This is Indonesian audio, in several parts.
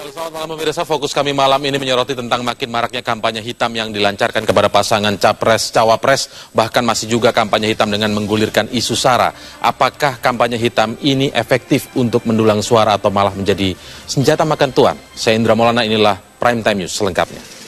Selamat malam pemirsa, fokus kami malam ini menyoroti tentang makin maraknya kampanye hitam yang dilancarkan kepada pasangan capres-cawapres, bahkan masih juga kampanye hitam dengan menggulirkan isu SARA. Apakah kampanye hitam ini efektif untuk mendulang suara atau malah menjadi senjata makan tuan? Saya Indra Maulana, inilah Prime Time News selengkapnya.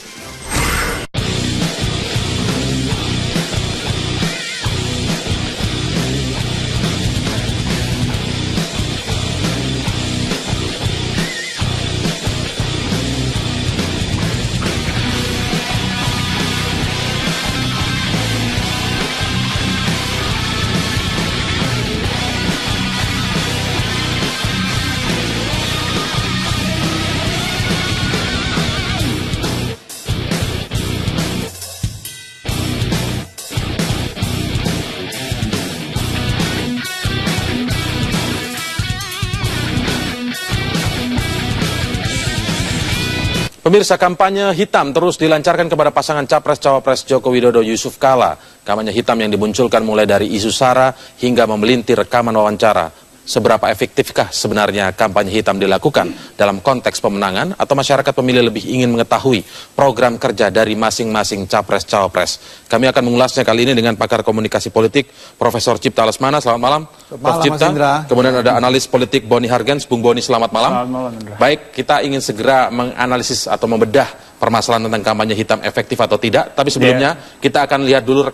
Pemirsa, kampanye hitam terus dilancarkan kepada pasangan Capres-Cawapres Joko Widodo Yusuf Kala. Kampanye hitam yang dimunculkan mulai dari isu SARA hingga memelintir rekaman wawancara. Seberapa efektifkah sebenarnya kampanye hitam dilakukan dalam konteks pemenangan, atau masyarakat pemilih lebih ingin mengetahui program kerja dari masing-masing Capres-Cawapres? Kami akan mengulasnya kali ini dengan pakar komunikasi politik Profesor Cipta Lesmana. Selamat malam, Prof. Cipta. Kemudian ada analis politik Boni Hargens. Bung Boni, selamat malam. Selamat malam, Indra. Baik, kita ingin segera menganalisis atau membedah permasalahan tentang kampanye hitam efektif atau tidak. Tapi sebelumnya kita akan lihat dulu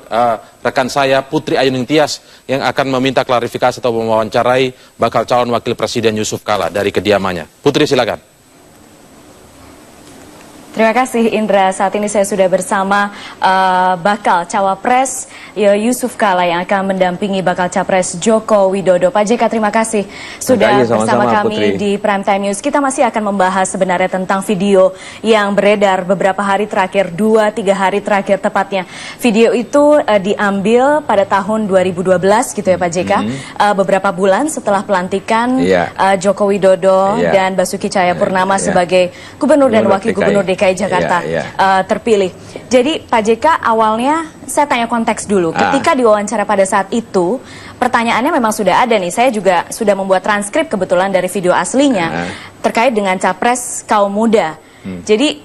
rekan saya Putri Ayuning Tias yang akan meminta klarifikasi atau mewawancarai bakal calon wakil presiden Yusuf Kala dari kediamannya. Putri, silakan. Terima kasih Indra. Saat ini saya sudah bersama bakal cawapres Yusuf Kala yang akan mendampingi bakal capres Joko Widodo. Pak JK, terima kasih sudah bersama kami di Prime Time News. Kita masih akan membahas sebenarnya tentang video yang beredar beberapa hari terakhir, 2-3 hari terakhir tepatnya. Video itu diambil pada tahun 2012 gitu ya Pak JK, beberapa bulan setelah pelantikan Joko Widodo dan Basuki Cahayapurnama sebagai gubernur dan wakil gubernur DKI Jakarta terpilih. Jadi Pak JK, awalnya saya tanya konteks dulu. Ketika diwawancara pada saat itu, pertanyaannya memang sudah ada nih. Saya juga sudah membuat transkrip kebetulan dari video aslinya terkait dengan capres kaum muda. Jadi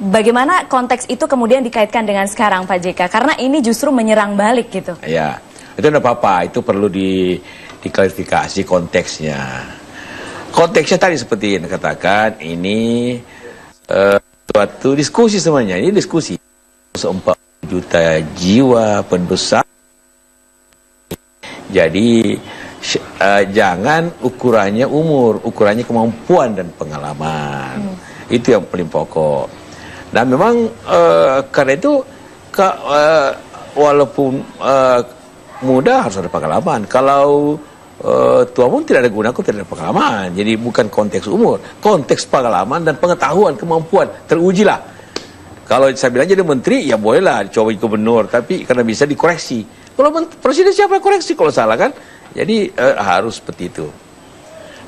bagaimana konteks itu kemudian dikaitkan dengan sekarang Pak JK? Karena ini justru menyerang balik gitu. Ya, itu tidak apa-apa. Itu perlu diklarifikasi konteksnya. Konteksnya tadi seperti yang dikatakan, ini suatu diskusi semuanya. Ini diskusi 4 juta jiwa penduduk. Jadi jangan ukurannya umur, ukurannya kemampuan dan pengalaman. Itu yang paling pokok. Dan memang karena itu walaupun muda harus ada pengalaman. Kalau tua pun tidak ada guna, aku tidak ada pengalaman. Jadi bukan konteks umur, konteks pengalaman dan pengetahuan, kemampuan terujilah. Kalau saya bilang jadi menteri, ya bolehlah coba gubernur, tapi karena bisa dikoreksi. Kalau presiden siapa yang koreksi kalau salah kan? Jadi harus seperti itu.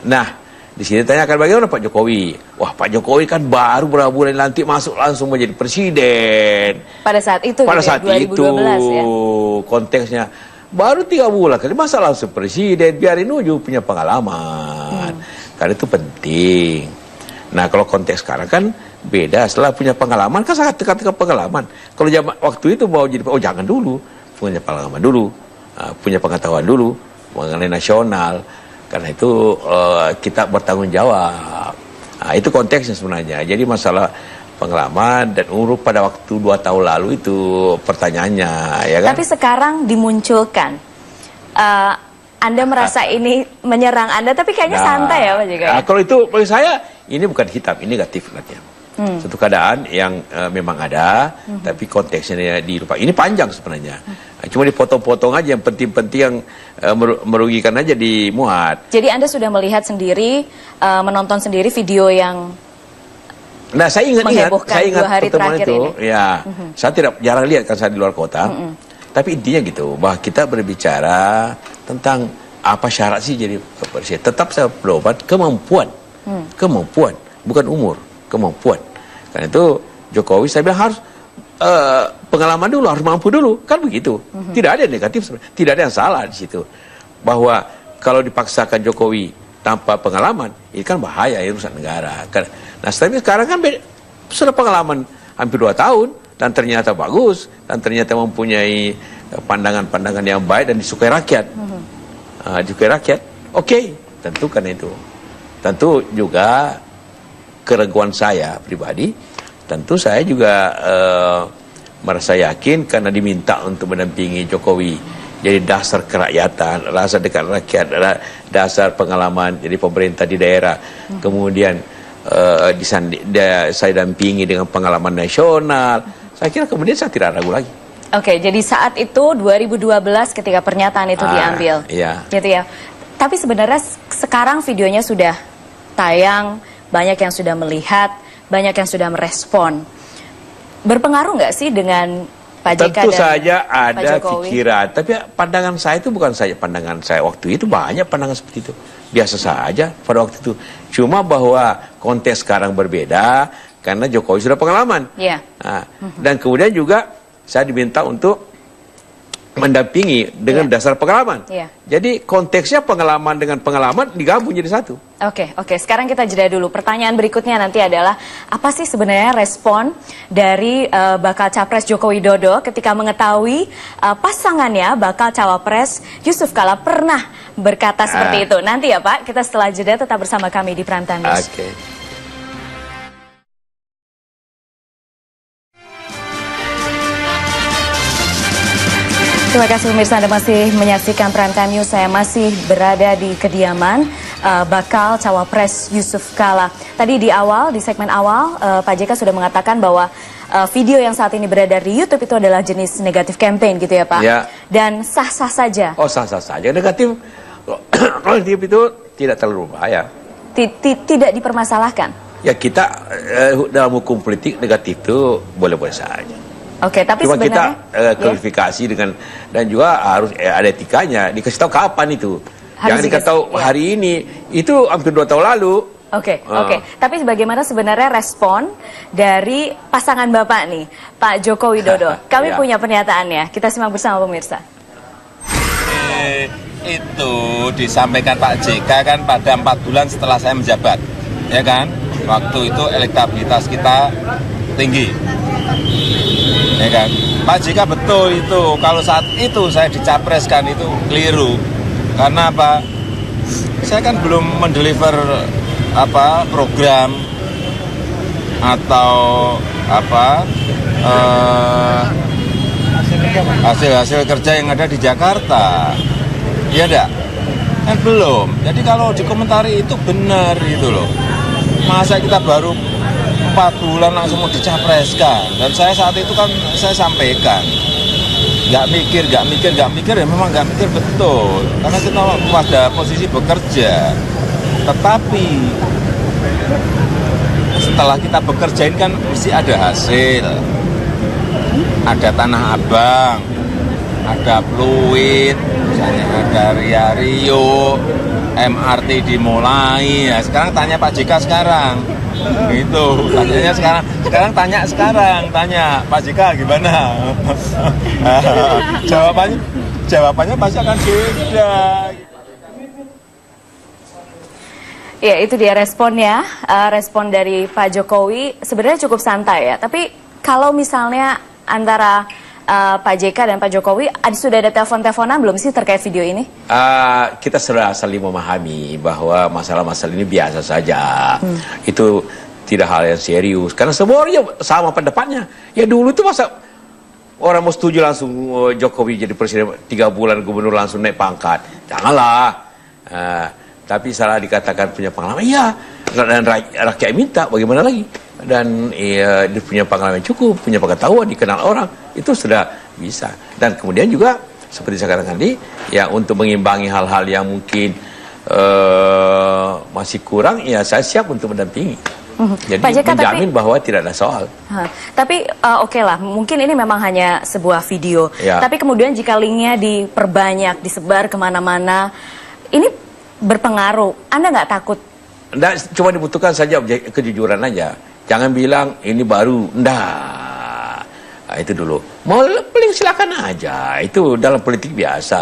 Nah, di sini tanyakan bagaimana Pak Jokowi. Wah, Pak Jokowi kan baru beberapa bulan nanti masuk langsung menjadi presiden. Pada saat itu, pada saat 2012, itu ya? Konteksnya baru 3 bulan kali masa langsung presiden, biarin dulu punya pengalaman. Karena itu penting. Nah, kalau konteks sekarang kan beda. Setelah punya pengalaman kan sangat dekat-dekat pengalaman. Kalau waktu itu mau jadi, jangan dulu. Punya pengalaman dulu, punya pengetahuan dulu mengenai nasional. Karena itu kita bertanggung jawab. Nah, itu konteksnya sebenarnya. Jadi masalah pengalaman dan umur pada waktu 2 tahun lalu itu pertanyaannya, ya kan? Tapi sekarang dimunculkan, Anda merasa ini menyerang Anda, tapi kayaknya santai ya Pak JK? Kalau itu bagi saya ini bukan hitam, ini negatif nantinya. Satu keadaan yang memang ada, tapi konteksnya ini panjang sebenarnya. Cuma dipotong-potong aja yang penting-penting, yang merugikan aja dimuat. Jadi Anda sudah melihat sendiri, menonton sendiri video yang nah, saya ingat 2 hari pertemuan terakhir itu, ini. ya, saya jarang lihat kan saya di luar kota. Tapi intinya gitu, bahwa kita berbicara tentang apa syarat sih jadi presiden. Tetap saya berdobat kemampuan, kemampuan, bukan umur, kemampuan. Karena itu Jokowi saya bilang harus pengalaman dulu, harus mampu dulu, kan begitu. Tidak ada yang negatif, tidak ada yang salah di situ. Bahwa kalau dipaksakan Jokowi tanpa pengalaman, ini kan bahaya, ini rusak negara. Nah, tapi sekarang kan sudah pengalaman hampir 2 tahun, dan ternyata bagus, dan ternyata mempunyai pandangan-pandangan yang baik dan disukai rakyat. Disukai rakyat, oke, tentu kan itu. Tentu juga keraguan saya pribadi, tentu saya juga merasa yakin karena diminta untuk mendampingi Jokowi. Jadi dasar kerakyatan, rasa dekat rakyat, dasar pengalaman jadi pemerintah di daerah. Kemudian saya dampingi dengan pengalaman nasional. Saya kira kemudian saya tidak ragu lagi. Oke, jadi saat itu 2012 ketika pernyataan itu diambil. Iya. Gitu ya. Tapi sebenarnya sekarang videonya sudah tayang, banyak yang sudah melihat, banyak yang sudah merespon. Berpengaruh nggak sih dengan Pak JK Tentu dan saja ada Pak Jokowi? pikiran, tapi pandangan saya itu bukan saja pandangan saya waktu itu, banyak pandangan seperti itu. Biasa saja pada waktu itu. Cuma bahwa konteks sekarang berbeda karena Jokowi sudah pengalaman. Iya. Nah, dan kemudian juga saya diminta untuk mendampingi dengan dasar pengalaman. Iya. Jadi konteksnya pengalaman dengan pengalaman digabung jadi satu. Oke. Sekarang kita jeda dulu. Pertanyaan berikutnya nanti adalah, apa sih sebenarnya respon dari bakal Capres Joko Widodo ketika mengetahui pasangannya bakal Cawapres Yusuf Kala pernah berkata seperti itu? Nanti ya Pak, kita setelah jeda tetap bersama kami di Prime Time News. Oke. Terima kasih pemirsa, Anda masih menyaksikan Prime Time News. Saya masih berada di kediaman bakal Cawapres Yusuf Kala. Tadi di awal, di segmen awal, Pak JK sudah mengatakan bahwa video yang saat ini beredar di YouTube itu adalah jenis negatif campaign gitu ya Pak? Ya. Dan sah-sah saja? Oh, sah-sah saja. Negatif, kalau negatif itu tidak terlalu bahaya. Tidak dipermasalahkan? Ya kita dalam hukum politik negatif itu boleh-boleh saja. Oke, tapi cuma sebenarnya kita klarifikasi dengan, dan juga harus ada etikanya, dikasih tahu kapan itu. Jangan dikasih tahu hari ini, itu hampir 2 tahun lalu. Oke. Tapi bagaimana sebenarnya respon dari pasangan Bapak nih, Pak Joko Widodo? Kami punya pernyataannya, kita simak bersama pemirsa. Itu disampaikan Pak JK kan pada 4 bulan setelah saya menjabat, ya kan? Waktu itu elektabilitas kita tinggi. Ya kan? Pak JK betul itu, kalau saat itu saya dicapreskan itu keliru. Karena apa? Saya kan belum mendeliver program atau hasil-hasil kerja yang ada di Jakarta. Iya enggak? Kan belum. Jadi kalau dikomentari itu benar gitu loh. Masa kita baru 4 bulan langsung mau dicapreskan. Dan saya saat itu kan saya sampaikan, nggak mikir ya, memang nggak mikir betul. Karena kita pada posisi bekerja. Tetapi setelah kita bekerja ini kan mesti ada hasil. Ada Tanah Abang, ada Pluit, misalnya ada Rio, MRT dimulai. Nah, sekarang tanya Pak JK sekarang. Gitu, tanyanya sekarang, tanya Pak JK gimana? jawabannya pasti akan beda. Ya, itu dia responnya, respon dari Pak Jokowi sebenarnya cukup santai ya. Tapi kalau misalnya antara Pak JK dan Pak Jokowi, sudah ada telepon-teleponan belum sih terkait video ini? Kita sudah saling memahami bahwa masalah-masalah ini biasa saja. Itu tidak hal yang serius. Karena semua orang sama pendapatnya. Ya dulu itu masa orang mau setuju langsung Jokowi jadi presiden 3 bulan gubernur langsung naik pangkat. Janganlah. Tapi salah dikatakan punya pengalaman. Iya. Dan rakyat minta, bagaimana lagi? Dan dia punya pengalaman cukup, punya pengetahuan, dikenal orang, itu sudah bisa. Dan kemudian juga seperti saya katakan tadi, ya untuk mengimbangi hal-hal yang mungkin masih kurang, ya saya siap untuk mendampingi. Jadi Pak JK, menjamin bahwa tidak ada soal. Tapi oke lah, mungkin ini memang hanya sebuah video. Ya. Tapi kemudian jika linknya diperbanyak, disebar kemana-mana, ini berpengaruh. Anda nggak takut? Nggak, cuma dibutuhkan saja kejujuran aja. Jangan bilang ini baru, nggak. Nah, itu dulu. Mau link silakan aja. Itu dalam politik biasa.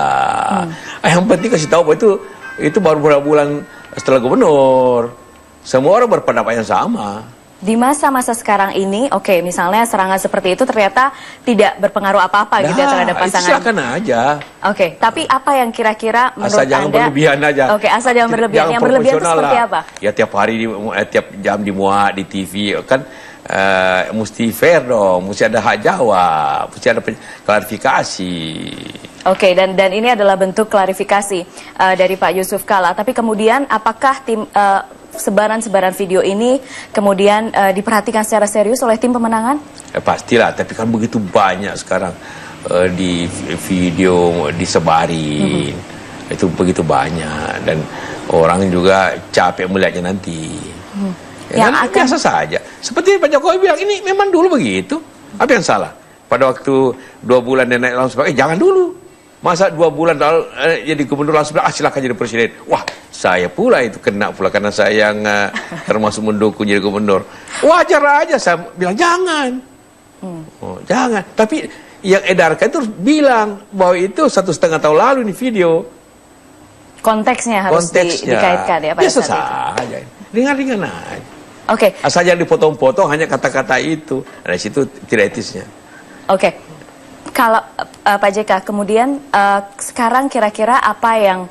Yang penting kasih tahu bahwa itu baru beberapa bulan setelah gubernur. Semua orang berpendapat yang sama. Di masa-masa sekarang ini, oke, misalnya serangan seperti itu ternyata tidak berpengaruh apa-apa gitu ya terhadap pasangan. Silakan aja. Oke, tapi apa yang kira-kira menurut asal jangan Anda? berlebihan aja. Oke, asal jangan berlebihan. Yang berlebihan itu seperti apa? Ya tiap hari, tiap jam dimuat di TV kan. Mesti fair dong, mesti ada hak jawab, mesti ada klarifikasi. Oke, dan ini adalah bentuk klarifikasi dari Pak Yusuf Kalla. Tapi kemudian apakah tim sebaran-sebaran video ini kemudian diperhatikan secara serius oleh tim pemenangan? Pastilah, tapi kan begitu banyak sekarang di video disebarin. Itu begitu banyak dan orang juga capek melihatnya nanti. Ya, yang biasa saja. Seperti Pak Jokowi bilang, ini memang dulu begitu. Apa yang salah? Pada waktu 2 bulan dia naik langsung, jangan dulu. Masa 2 bulan lalu jadi gubernur langsung bilang, silakan jadi presiden. Wah, saya pula itu kena pula karena saya yang termasuk mendukung jadi gubernur. Wajar aja saya bilang, jangan. Jangan. Tapi yang edarkan itu harus bilang bahwa itu 1,5 tahun lalu ini video. Konteksnya harus dikaitkan ya Pak. Biasa saja. Ringan-ringan aja. Oke. Asal jangan dipotong-potong hanya kata-kata itu. Dari situ tidak etisnya. Oke. Kalau Pak JK, kemudian sekarang kira-kira apa yang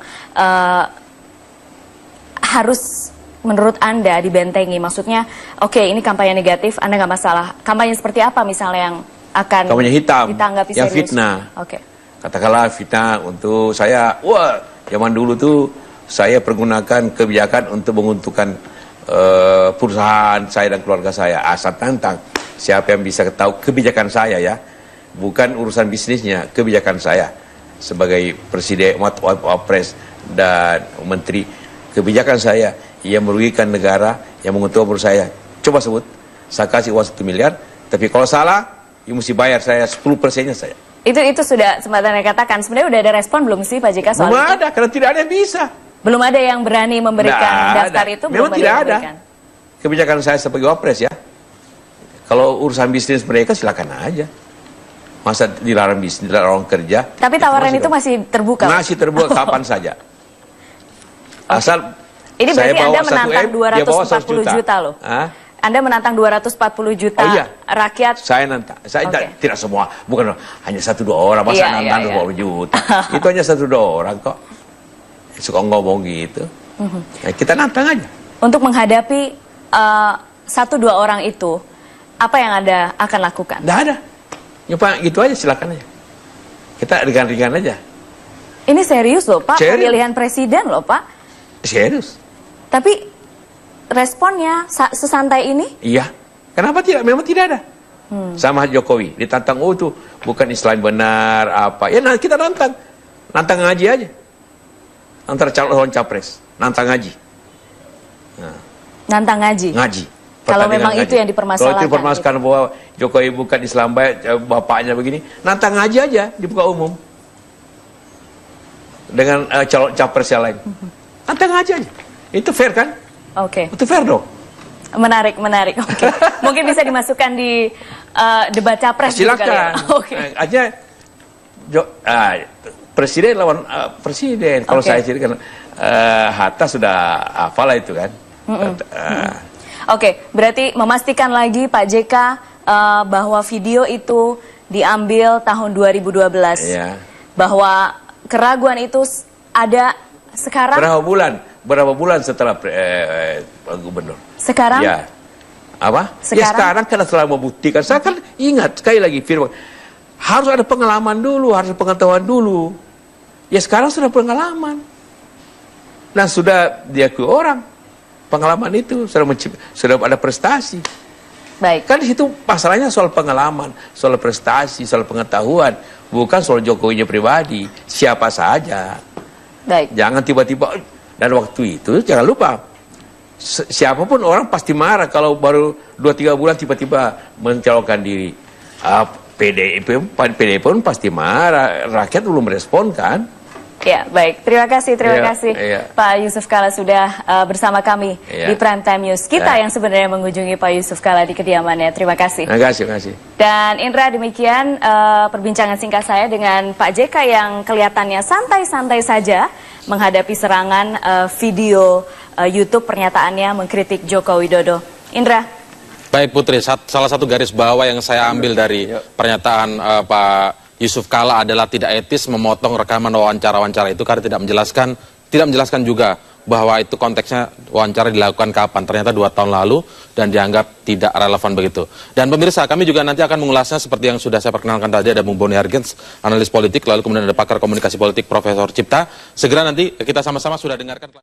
harus menurut Anda dibentengi? Maksudnya, oke, ini kampanye negatif, Anda nggak masalah. Kampanye seperti apa misalnya yang akan kampanye hitam, ditanggapi yang serius? fitnah. Oke. Katakanlah fitnah untuk saya, wah, zaman dulu tuh saya pergunakan kebijakan untuk menguntungkan perusahaan saya dan keluarga saya. Asal tantang siapa yang bisa tahu kebijakan saya ya, bukan urusan bisnisnya, kebijakan saya sebagai presiden, wapres dan menteri. Kebijakan saya yang merugikan negara, yang menguntungkan perusahaan saya. Coba sebut, saya kasih uang 1 miliar, tapi kalau salah, you mesti bayar saya 10%-nya saya. Itu sudah sempat Anda katakan. Sebenarnya udah ada respon belum sih Pak JK soal belum itu? ada, karena tidak ada yang bisa. Belum ada yang berani memberikan daftar itu? Memang belum tidak ada. Kebijakan saya sebagai wapres ya. Kalau urusan bisnis mereka silakan aja. Masa dilarang bisnis, dilarang kerja. Tapi tawaran itu masih terbuka? Masih terbuka kapan saja. Asal ini berarti Anda menantang 240 juta loh. Anda menantang 240 juta rakyat. Saya nantang. Saya tidak semua, bukan hanya 1-2 orang. Masa nantang 20 juta. Itu hanya 1-2 orang kok. Suka ngomong gitu. Nah, kita nantang aja. Untuk menghadapi 1-2 orang itu, apa yang Anda akan lakukan? Nggak ada. Nyoba gitu aja, silakan aja. Kita ringan-ringan aja. Ini serius loh Pak, serius. Pemilihan presiden loh Pak. Serius. Tapi responnya sesantai ini? Iya. Kenapa tidak? Memang tidak ada. Sama Jokowi ditantang, oh itu bukan Islam benar apa. Ya nah, kita nantang. Nantang ngaji aja. Antara calon capres, nantang ngaji. Nah. Nantang ngaji? Ngaji. Kalau memang ngaji. Itu yang dipermasalahkan. Kalau dipermasalahkan gitu. Bahwa Jokowi bukan Islam baik, bapaknya begini, nantang ngaji aja di muka umum. Dengan calon capres yang lain. Nantang ngaji aja. Itu fair kan? Oke. Itu fair dong. Menarik. Oke. Mungkin bisa dimasukkan di debat capres. Silakan. Oke. Aja presiden lawan presiden. Kalau saya sendiri kan Hatta sudah hafal itu kan. Oke, berarti memastikan lagi Pak JK bahwa video itu diambil tahun 2012. Iya. Bahwa keraguan itu ada sekarang. Berapa bulan setelah gubernur? Sekarang? Ya. Apa? Sekarang karena setelah membuktikan. Saya kan ingat sekali lagi firman. Harus ada pengalaman dulu, harus ada pengetahuan dulu. Ya sekarang sudah pengalaman. Dan sudah diakui orang. Pengalaman itu sudah ada prestasi. Baik. Kan di situ masalahnya soal pengalaman, soal prestasi, soal pengetahuan, bukan soal Jokowinya pribadi, siapa saja. Baik. Jangan tiba-tiba, dan waktu itu jangan lupa, siapapun orang pasti marah kalau baru 2-3 bulan tiba-tiba mencalonkan diri. PDIP pun pasti marah, rakyat belum merespon kan. Ya, baik. Terima kasih Pak Yusuf Kalla sudah bersama kami di Prime Time News. Kita yang sebenarnya mengunjungi Pak Yusuf Kalla di kediamannya. Terima kasih. Terima kasih. Dan Indra, demikian perbincangan singkat saya dengan Pak JK yang kelihatannya santai-santai saja menghadapi serangan video YouTube pernyataannya mengkritik Joko Widodo. Indra. Baik Putri, salah satu garis bawah yang saya ambil dari pernyataan Pak Yusuf Kalla adalah tidak etis memotong rekaman wawancara-wawancara itu karena tidak menjelaskan juga bahwa itu konteksnya wawancara dilakukan kapan, ternyata 2 tahun lalu dan dianggap tidak relevan begitu. Dan pemirsa, kami juga nanti akan mengulasnya seperti yang sudah saya perkenalkan tadi, ada Bung Boni Hargens, analis politik, lalu kemudian ada pakar komunikasi politik Profesor Cipta. Segera nanti kita sama-sama sudah dengarkan.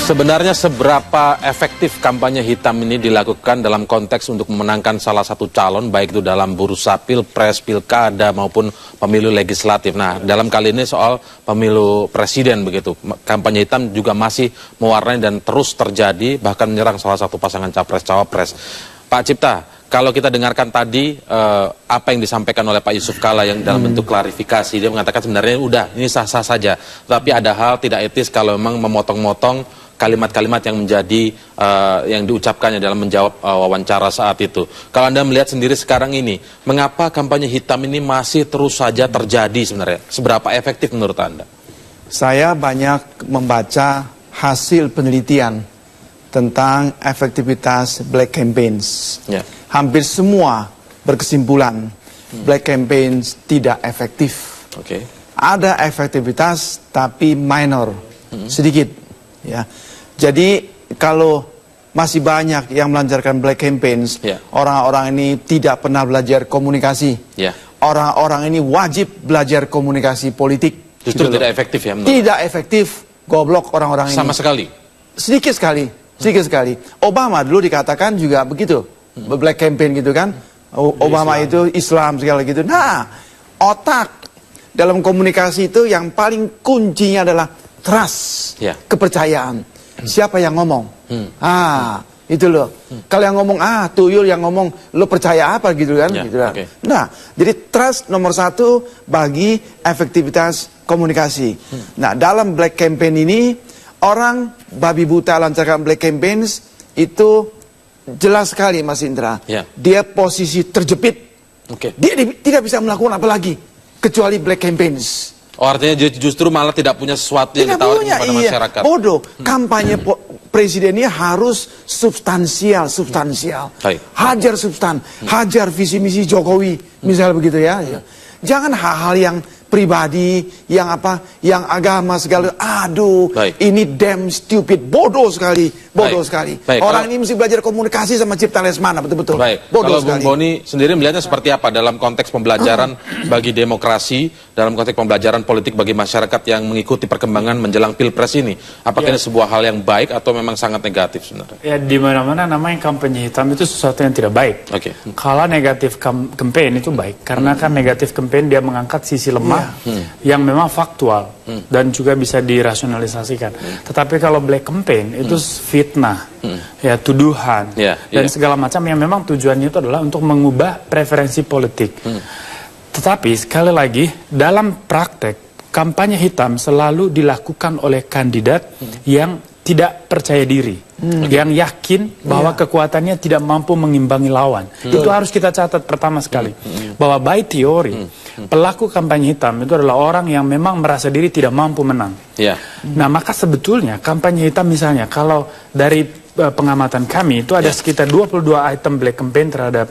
Sebenarnya seberapa efektif kampanye hitam ini dilakukan dalam konteks untuk memenangkan salah satu calon, baik itu dalam bursa pilpres, pilkada maupun pemilu legislatif. Nah, dalam kali ini soal pemilu presiden begitu, kampanye hitam juga masih mewarnai dan terus terjadi, bahkan menyerang salah satu pasangan capres-cawapres. Pak Cipta, kalau kita dengarkan tadi apa yang disampaikan oleh Pak Yusuf Kalla yang dalam bentuk klarifikasi, dia mengatakan sebenarnya udah ini sah-sah saja, tapi ada hal tidak etis kalau memang memotong-motong kalimat-kalimat yang menjadi yang diucapkannya dalam menjawab wawancara saat itu. Kalau Anda melihat sendiri sekarang ini, mengapa kampanye hitam ini masih terus saja terjadi sebenarnya? Seberapa efektif menurut Anda? Saya banyak membaca hasil penelitian tentang efektivitas black campaigns. Ya. Hampir semua berkesimpulan black campaigns tidak efektif. Ada efektivitas tapi minor, sedikit. Ya. Jadi kalau masih banyak yang melancarkan black campaigns, orang-orang ini tidak pernah belajar komunikasi. Orang-orang ini wajib belajar komunikasi politik. Justru tidak efektif ya? Tidak efektif, goblok orang-orang ini. Sama sekali? Sedikit sekali, sedikit sekali. Obama dulu dikatakan juga begitu, black campaign gitu kan. Obama itu Islam segala gitu. Nah, otak dalam komunikasi itu yang paling kuncinya adalah trust, kepercayaan. Siapa yang ngomong? Itu loh. Kalau yang ngomong tuyul yang ngomong, lo percaya apa gitu kan? Gitu kan. Nah, jadi trust nomor 1 bagi efektivitas komunikasi. Nah, dalam black campaign ini orang babi buta lancarkan black campaigns itu jelas sekali Mas Indra. Dia posisi terjepit. Dia tidak bisa melakukan apa lagi kecuali black campaigns. Oh, artinya justru malah tidak punya sesuatu yang ditawarkan kepada masyarakat. Bodoh, kampanye presiden ini harus substansial. Hajar substan, hajar visi misi Jokowi, misal begitu ya. Jangan hal-hal yang pribadi, yang agama segala. Aduh, ini damn stupid, bodoh sekali. Orang ini mesti belajar komunikasi sama Cipta Lesmana, betul-betul. Kalau Bung Boni sendiri melihatnya seperti apa dalam konteks pembelajaran bagi demokrasi, dalam konteks pembelajaran politik bagi masyarakat yang mengikuti perkembangan menjelang pilpres ini? Apakah ini sebuah hal yang baik atau memang sangat negatif sebenarnya? Ya, di mana-mana namanya kampanye hitam itu sesuatu yang tidak baik. Kalau negatif campaign itu baik, karena kan negatif campaign dia mengangkat sisi lemah yang memang faktual dan juga bisa dirasionalisasikan. Tetapi kalau black campaign itu fitnah, tuduhan dan segala macam yang memang tujuannya itu adalah untuk mengubah preferensi politik. Tetapi sekali lagi dalam praktek kampanye hitam selalu dilakukan oleh kandidat yang tidak percaya diri, yang yakin bahwa kekuatannya tidak mampu mengimbangi lawan. Itu harus kita catat pertama sekali, bahwa by teori pelaku kampanye hitam itu adalah orang yang memang merasa diri tidak mampu menang. Nah, maka sebetulnya kampanye hitam misalnya, kalau dari pengamatan kami itu ada sekitar 22 item black campaign terhadap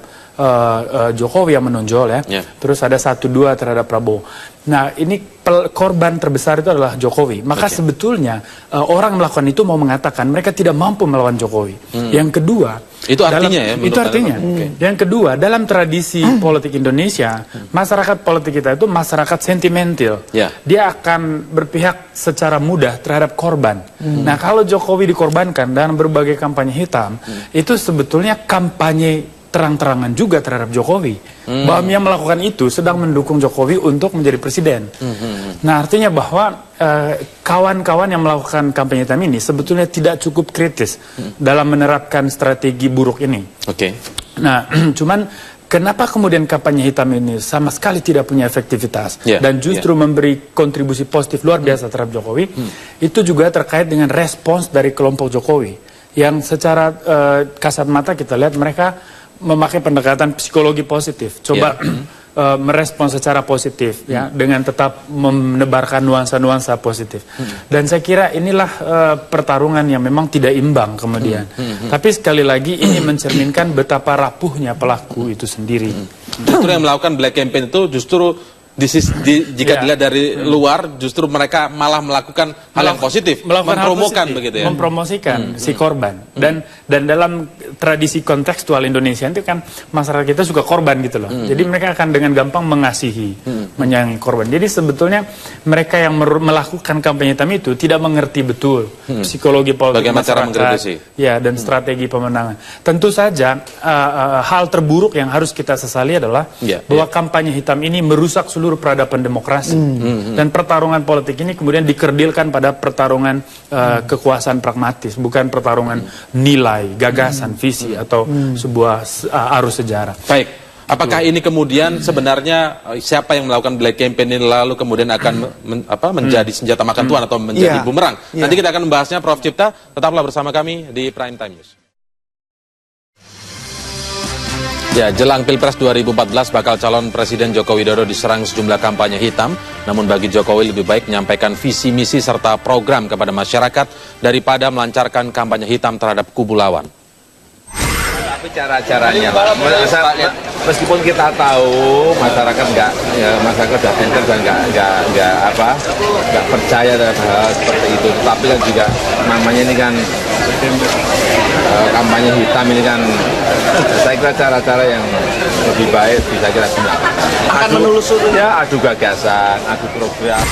Jokowi yang menonjol terus ada 1-2 terhadap Prabowo. Nah, ini korban terbesar itu adalah Jokowi. Maka sebetulnya orang melakukan itu mau mengatakan mereka tidak mampu melawan Jokowi. Yang kedua, itu artinya itu artinya. Yang kedua, dalam tradisi politik Indonesia, masyarakat politik kita itu masyarakat sentimental. Dia akan berpihak secara mudah terhadap korban. Nah, kalau Jokowi dikorbankan dalam berbagai kampanye hitam, itu sebetulnya kampanye terang-terangan juga terhadap Jokowi. Bahwa yang melakukan itu sedang mendukung Jokowi untuk menjadi presiden. Nah, artinya bahwa kawan-kawan yang melakukan kampanye hitam ini sebetulnya tidak cukup kritis dalam menerapkan strategi buruk ini. Nah, cuman kenapa kemudian kampanye hitam ini sama sekali tidak punya efektivitas dan justru memberi kontribusi positif luar biasa terhadap Jokowi, itu juga terkait dengan respons dari kelompok Jokowi yang secara kasat mata kita lihat mereka memakai pendekatan psikologi positif. Coba merespon secara positif ya, dengan tetap menebarkan nuansa-nuansa positif. Dan saya kira inilah pertarungan yang memang tidak imbang kemudian. Tapi sekali lagi ini mencerminkan betapa rapuhnya pelaku itu sendiri. Justru yang melakukan black campaign itu justru jika dilihat dari luar, justru mereka malah melakukan hal yang positif, mempromokan begitu ya. Mempromosikan si korban. Dan dalam tradisi kontekstual Indonesia itu kan masyarakat kita suka korban gitu loh. Jadi mereka akan dengan gampang mengasihi, menyayangi korban. Jadi sebetulnya mereka yang melakukan kampanye hitam itu tidak mengerti betul psikologi politik bagaimana cara masyarakat, mengkritisi. Ya, dan strategi pemenangan. Tentu saja hal terburuk yang harus kita sesali adalah bahwa kampanye hitam ini merusak seluruh peradaban demokrasi. Dan pertarungan politik ini kemudian dikerdilkan pada pertarungan kekuasaan pragmatis, bukan pertarungan nilai, gagasan, visi atau sebuah arus sejarah. Baik, apakah ini kemudian sebenarnya siapa yang melakukan black campaign ini lalu kemudian akan menjadi senjata makan tuan atau menjadi bumerang? Nanti kita akan membahasnya, Prof. Cipta, tetaplah bersama kami di Prime Time News. Ya, jelang Pilpres 2014 bakal calon Presiden Joko Widodo diserang sejumlah kampanye hitam. Namun bagi Jokowi lebih baik menyampaikan visi misi serta program kepada masyarakat daripada melancarkan kampanye hitam terhadap kubu lawan. Tapi cara-caranya, meskipun kita tahu masyarakat masyarakat sudah pintar dan nggak percaya terhadap hal seperti itu. Tapi kan juga namanya ini kan kampanye hitam ini kan, saya kira cara-cara yang lebih baik bisa kita gunakan. Akan menelusuri adu gagasan, adu program.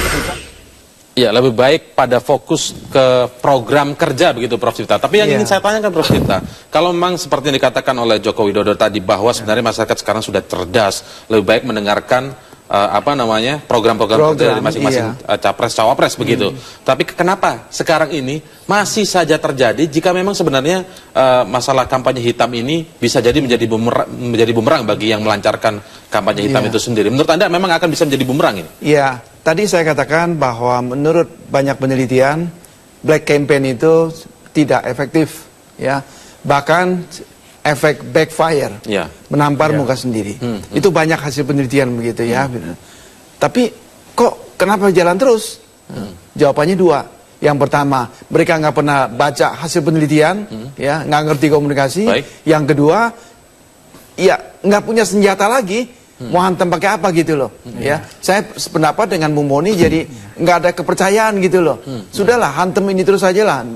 Ya, lebih baik pada fokus ke program kerja begitu, Prof. Cipta. Tapi yang ingin saya tanyakan, Prof. Cipta, kalau memang seperti yang dikatakan oleh Joko Widodo tadi bahwa sebenarnya masyarakat sekarang sudah cerdas, lebih baik mendengarkan program-program kerja dari masing-masing capres cawapres begitu. Tapi kenapa sekarang ini masih saja terjadi jika memang sebenarnya masalah kampanye hitam ini bisa jadi menjadi bumerang bagi yang melancarkan kampanye hitam itu sendiri. Menurut Anda memang akan bisa menjadi bumerang ini? Iya, tadi saya katakan bahwa menurut banyak penelitian black campaign itu tidak efektif, ya. Bahkan efek backfire, menampar muka sendiri. Itu banyak hasil penelitian begitu ya. Tapi kok kenapa jalan terus? Jawabannya dua. Yang pertama, mereka nggak pernah baca hasil penelitian, ya, nggak ngerti komunikasi. Yang kedua, ya nggak punya senjata lagi, mau hantam pakai apa gitu loh. Ya, saya sependapat dengan Bung Boni, jadi nggak ada kepercayaan gitu loh. Sudahlah, hantam ini terus aja lah.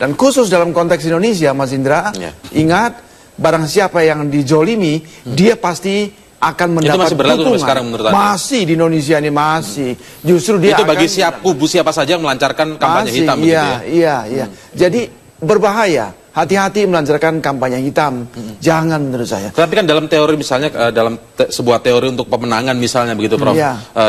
Dan khusus dalam konteks Indonesia, Mas Indra, ingat, barang siapa yang dijolimi, dia pasti akan mendapat itu masih berlaku dukungan. Sekarang menurut Anda? Masih di Indonesia ini masih. Justru dia itu bagi akan kubu siapa saja yang melancarkan kampanye hitam. Iya. Jadi berbahaya. Hati-hati melancarkan kampanye hitam. Jangan menurut saya. Tapi kan dalam teori misalnya, dalam sebuah teori untuk pemenangan misalnya begitu, Prof.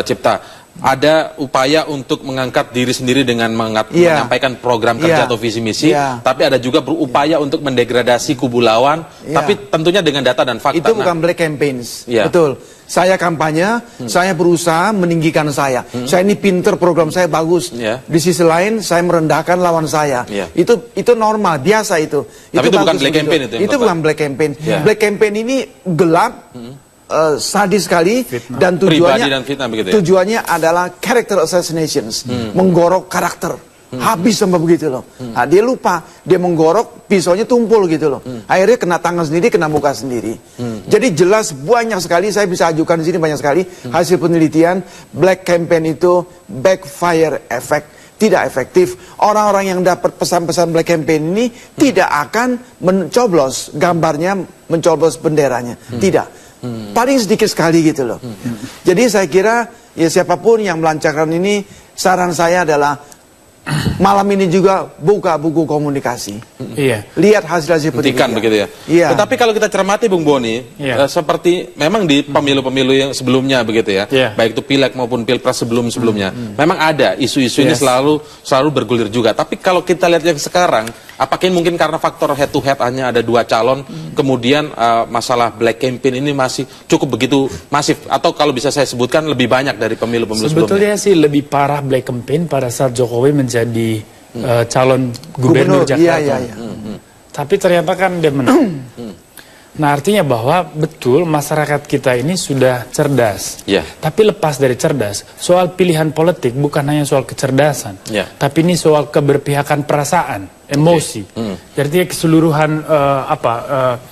Cipta, ada upaya untuk mengangkat diri sendiri dengan menyampaikan program kerja atau visi misi, tapi ada juga berupaya untuk mendegradasi kubu lawan, tapi tentunya dengan data dan fakta. Itu bukan black campaigns, betul. Saya kampanye, saya berusaha meninggikan saya. Saya ini pinter, program saya bagus. Di sisi lain, saya merendahkan lawan saya. Itu normal, biasa itu. Tapi itu bukan black campaign itu. Itu bukan black campaign. Black campaign ini gelap. Sadis sekali dan tujuannya adalah character assassinations, menggorok karakter, habis sama begitu loh. Nah, dia lupa, dia menggorok, pisaunya tumpul gitu loh. Akhirnya kena tangan sendiri, kena muka sendiri. Jadi jelas banyak sekali, saya bisa ajukan di sini banyak sekali hasil penelitian black campaign itu backfire effect. Tidak efektif. Orang-orang yang dapat pesan-pesan black campaign ini tidak akan mencoblos gambarnya, mencoblos benderanya. Tidak. Paling sedikit sekali gitu loh. Jadi saya kira ya siapapun yang melancarkan ini, saran saya adalah malam ini juga buka buku komunikasi. Lihat hasil-hasil penelitian. Begitu ya. Tetapi kalau kita cermati Bung Boni, seperti memang di pemilu-pemilu yang sebelumnya begitu ya, baik itu pileg maupun pilpres sebelum-sebelumnya, memang ada isu-isu ini selalu bergulir juga. Tapi kalau kita lihat yang sekarang, apakah mungkin karena faktor head to head hanya ada dua calon, kemudian masalah black campaign ini masih cukup begitu masif, atau kalau bisa saya sebutkan lebih banyak dari pemilu-pemilu sebelumnya? Sebetulnya sih lebih parah black campaign pada saat Jokowi menjadi calon gubernur Jakarta. Tapi ternyata kan dia menang. Nah, artinya bahwa betul masyarakat kita ini sudah cerdas. Tapi lepas dari cerdas, soal pilihan politik bukan hanya soal kecerdasan, tapi ini soal keberpihakan perasaan, emosi. Jadi keseluruhan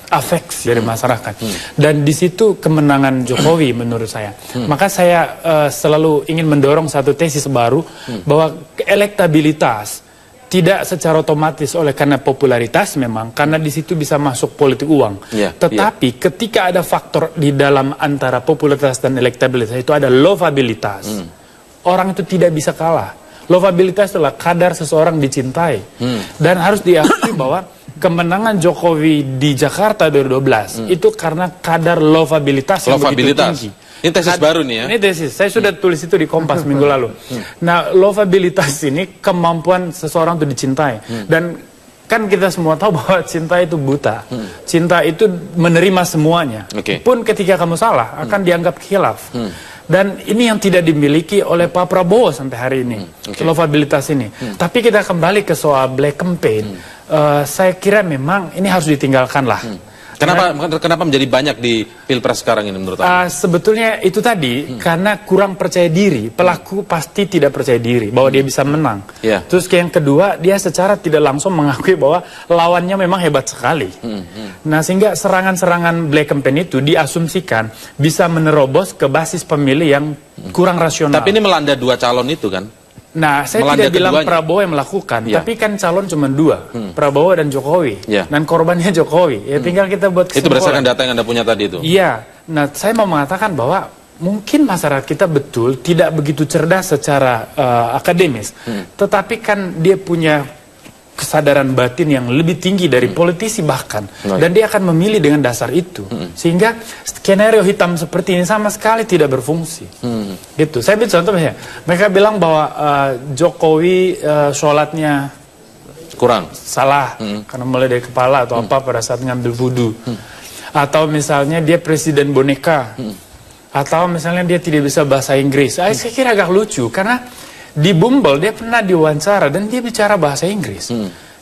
afeksi dari masyarakat. Dan di situ kemenangan Jokowi menurut saya. Maka saya selalu ingin mendorong satu tesis baru bahwa elektabilitas tidak secara otomatis oleh karena popularitas memang, karena di situ bisa masuk politik uang. Tetapi ketika ada faktor di dalam antara popularitas dan elektabilitas, itu ada lovabilitas. Orang itu tidak bisa kalah. Lovabilitas adalah kadar seseorang dicintai. Dan harus diakui bahwa kemenangan Jokowi di Jakarta 2012 itu karena kadar lovabilitas yang begitu tinggi. Ini tesis baru nih ya? Ini tesis, saya sudah tulis itu di Kompas minggu lalu. Nah, lovabilitas ini kemampuan seseorang untuk dicintai. Dan kan kita semua tahu bahwa cinta itu buta. Cinta itu menerima semuanya. Pun ketika kamu salah, akan dianggap khilaf. Dan ini yang tidak dimiliki oleh Pak Prabowo sampai hari ini. Lovabilitas ini. Tapi kita kembali ke soal black campaign. Saya kira memang ini harus ditinggalkan lah. Kenapa menjadi banyak di Pilpres sekarang ini menurut Anda? Sebetulnya itu tadi karena kurang percaya diri. Pelaku pasti tidak percaya diri bahwa dia bisa menang. Terus yang kedua, dia secara tidak langsung mengakui bahwa lawannya memang hebat sekali. Nah, sehingga serangan-serangan black campaign itu diasumsikan bisa menerobos ke basis pemilih yang kurang rasional. Tapi ini melanda dua calon itu kan? Nah, saya tidak bilang Prabowo yang melakukan, tapi kan calon cuma dua, Prabowo dan Jokowi, dan korbannya Jokowi. Ya tinggal kita buat kesimpulan. Itu berdasarkan data yang Anda punya tadi itu? Iya. Nah, saya mau mengatakan bahwa mungkin masyarakat kita betul tidak begitu cerdas secara akademis, tetapi kan dia punya kesadaran batin yang lebih tinggi dari politisi bahkan, dan dia akan memilih dengan dasar itu, sehingga skenario hitam seperti ini sama sekali tidak berfungsi. Gitu. Saya ambil contoh misalnya, mereka bilang bahwa Jokowi sholatnya kurang, salah karena mulai dari kepala atau apa pada saat ngambil wudhu, atau misalnya dia presiden boneka, atau misalnya dia tidak bisa bahasa Inggris. Saya kira agak lucu karena di Bumble dia pernah diwawancara dan dia bicara bahasa Inggris.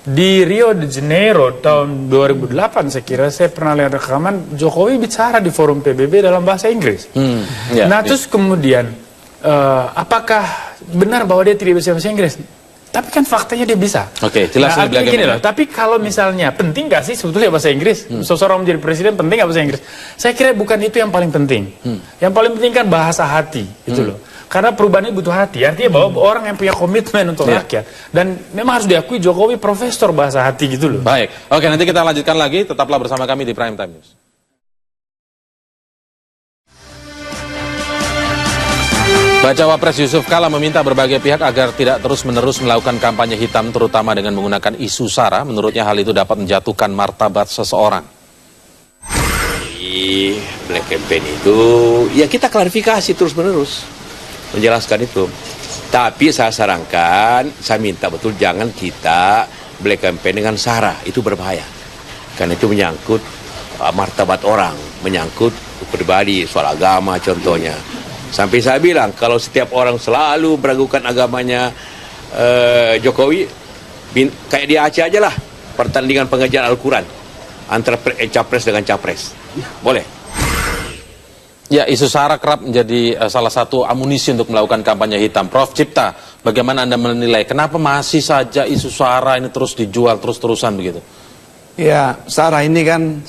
Di Rio de Janeiro tahun 2008 saya kira saya pernah lihat rekaman Jokowi bicara di forum PBB dalam bahasa Inggris. Terus kemudian apakah benar bahwa dia tidak bisa bahasa Inggris? Tapi kan faktanya dia bisa. Jelas. Gini loh, tapi kalau misalnya penting gak sih sebetulnya bahasa Inggris? Seseorang menjadi presiden penting gak bahasa Inggris? Saya kira bukan itu yang paling penting. Yang paling penting kan bahasa hati, gitu loh. Karena perubahan ini butuh hati, artinya bahwa orang yang punya komitmen untuk rakyat. Dan memang harus diakui Jokowi profesor bahasa hati gitu loh. Baik, nanti kita lanjutkan lagi, tetaplah bersama kami di Prime Time News. Bacawa Pres Yusuf Kala meminta berbagai pihak agar tidak terus-menerus melakukan kampanye hitam, terutama dengan menggunakan isu SARA. Menurutnya hal itu dapat menjatuhkan martabat seseorang. Di black campaign itu, ya kita klarifikasi terus-menerus. Menjelaskan itu, tapi saya sarankan, saya minta betul jangan kita black campaign dengan SARA, itu berbahaya, karena itu menyangkut martabat orang, menyangkut pribadi, soal agama contohnya. Sampai saya bilang kalau setiap orang selalu meragukan agamanya Jokowi, kayak di Aceh aja lah, pertandingan pengajian Al-Quran antara capres dengan capres, boleh. Ya, isu SARA kerap menjadi salah satu amunisi untuk melakukan kampanye hitam. Prof. Cipta, bagaimana Anda menilai kenapa masih saja isu SARA ini terus dijual terus-terusan begitu? Ya, SARA ini kan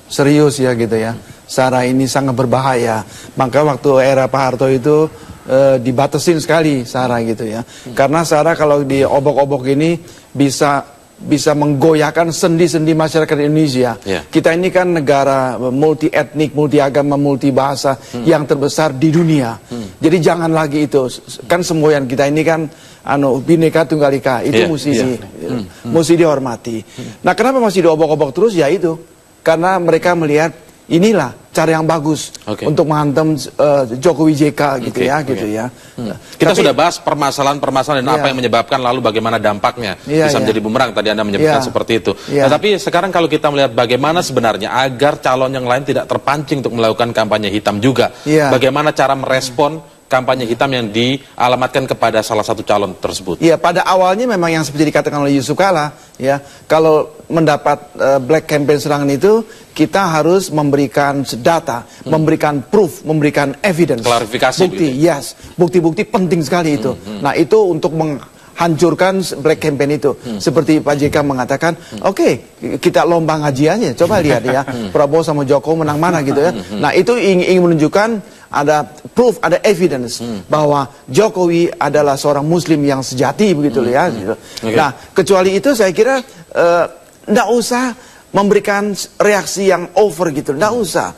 serius ya gitu ya. SARA ini sangat berbahaya. Maka waktu era Pak Harto itu dibatasin sekali SARA gitu ya. Karena SARA kalau diobok-obok ini bisa menggoyahkan sendi-sendi masyarakat Indonesia. Kita ini kan negara multi etnik, multi agama, multi bahasa yang terbesar di dunia. Jadi jangan lagi itu. Kan semboyan kita ini kan Bhinneka Tunggal Ika, itu mesti dihormati. Nah, kenapa masih diobok-obok terus? Ya itu. Karena mereka melihat inilah cara yang bagus untuk menghantam Jokowi JK gitu ya. Kita sudah bahas permasalahan-permasalahan dan apa yang menyebabkan, lalu bagaimana dampaknya bisa menjadi bumerang, tadi Anda menyebutkan seperti itu. Nah, tapi sekarang kalau kita melihat bagaimana sebenarnya agar calon yang lain tidak terpancing untuk melakukan kampanye hitam juga, bagaimana cara merespon kampanye hitam yang dialamatkan kepada salah satu calon tersebut. Iya, pada awalnya memang yang seperti dikatakan oleh Yusuf Kala, ya, kalau mendapat black campaign serangan itu, kita harus memberikan data, memberikan proof, memberikan evidence, klarifikasi, bukti, gitu. yes, bukti-bukti penting sekali itu. Nah, itu untuk menghancurkan black campaign itu. Seperti Pak JK mengatakan, oke, kita lomba ngaji aja, coba lihat ya, Prabowo sama Jokowi menang mana gitu ya. Nah, itu ingin menunjukkan ada proof, ada evidence bahwa Jokowi adalah seorang Muslim yang sejati begitu ya. Gitu. Nah, kecuali itu saya kira nggak usah memberikan reaksi yang over gitu, nggak usah.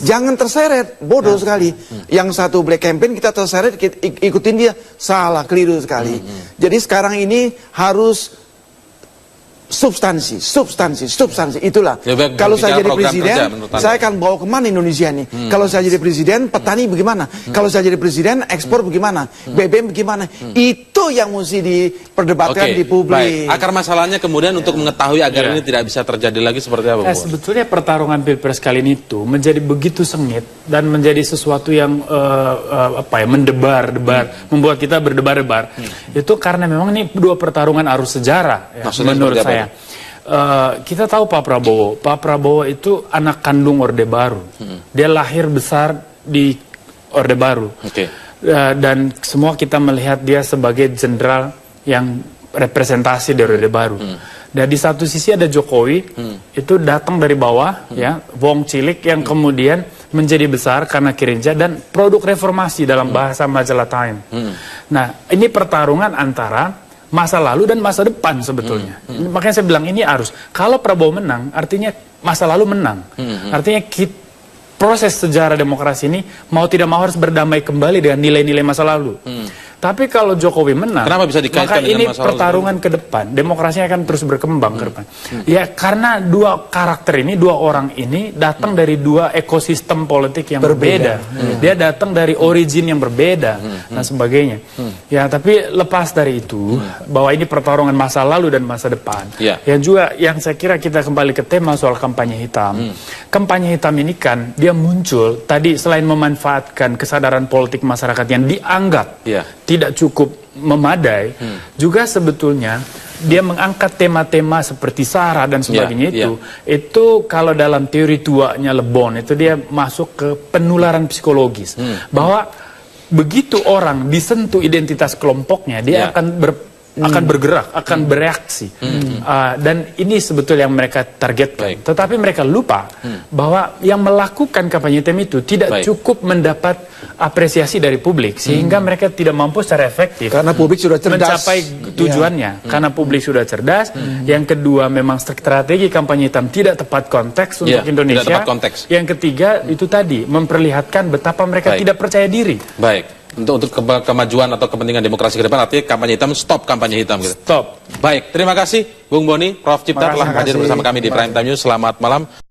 Jangan terseret, bodoh sekali. Yang satu black campaign kita terseret, kita ikutin dia, salah, keliru sekali. Jadi sekarang ini harus substansi, itulah. Kalau saya jadi presiden, saya akan bawa kemana Indonesia ini? Kalau saya jadi presiden, petani bagaimana? Kalau saya jadi presiden, ekspor bagaimana? BBM bagaimana? Itu yang mesti diperdebatkan di publik. Baik. Akar masalahnya kemudian untuk mengetahui agar ini tidak bisa terjadi lagi seperti apa? Sebetulnya pertarungan pilpres kali ini itu menjadi begitu sengit dan menjadi sesuatu yang mendebar-debar, membuat kita berdebar-debar. Itu karena memang ini dua pertarungan arus sejarah, ya, menurut saya. Kita tahu Pak Prabowo itu anak kandung Orde Baru. Dia lahir besar di Orde Baru. Dan semua kita melihat dia sebagai jenderal yang representasi dari Orde Baru. Dan di satu sisi ada Jokowi, itu datang dari bawah, ya, wong cilik yang kemudian menjadi besar karena kinerja dan produk reformasi dalam bahasa majalah Time. Nah, ini pertarungan antara masa lalu dan masa depan sebetulnya. Makanya saya bilang ini arus. Kalau Prabowo menang, artinya masa lalu menang. Artinya proses sejarah demokrasi ini mau tidak mau harus berdamai kembali dengan nilai-nilai masa lalu. Tapi kalau Jokowi menang, kenapa bisa dikaitkan maka ini dengan pertarungan ke depan. Demokrasinya akan terus berkembang ke depan. Ya, karena dua karakter ini, dua orang ini datang dari dua ekosistem politik yang berbeda. Dia datang dari origin yang berbeda, dan sebagainya. Ya, tapi lepas dari itu, bahwa ini pertarungan masa lalu dan masa depan. Yang juga, yang saya kira kita kembali ke tema soal kampanye hitam. Kampanye hitam ini kan, dia muncul, tadi selain memanfaatkan kesadaran politik masyarakat yang dianggap tidak cukup memadai, juga sebetulnya dia mengangkat tema-tema seperti SARA dan sebagainya itu kalau dalam teori tuanya Le Bon itu dia masuk ke penularan psikologis, bahwa begitu orang disentuh identitas kelompoknya dia akan bergerak, akan bereaksi, dan ini sebetulnya yang mereka targetkan. Tetapi mereka lupa bahwa yang melakukan kampanye hitam itu tidak cukup mendapat apresiasi dari publik, sehingga mereka tidak mampu secara efektif karena publik sudah cerdas mencapai tujuannya. Karena publik sudah cerdas. Yang kedua, memang strategi kampanye hitam tidak tepat konteks untuk Indonesia. Yang ketiga, itu tadi memperlihatkan betapa mereka tidak percaya diri. Untuk kemajuan atau kepentingan demokrasi ke depan, artinya kampanye hitam, stop kampanye hitam gitu. Stop. Baik, terima kasih Bung Boni, Prof. Cipta telah hadir bersama kami di Prime Time News. Selamat malam.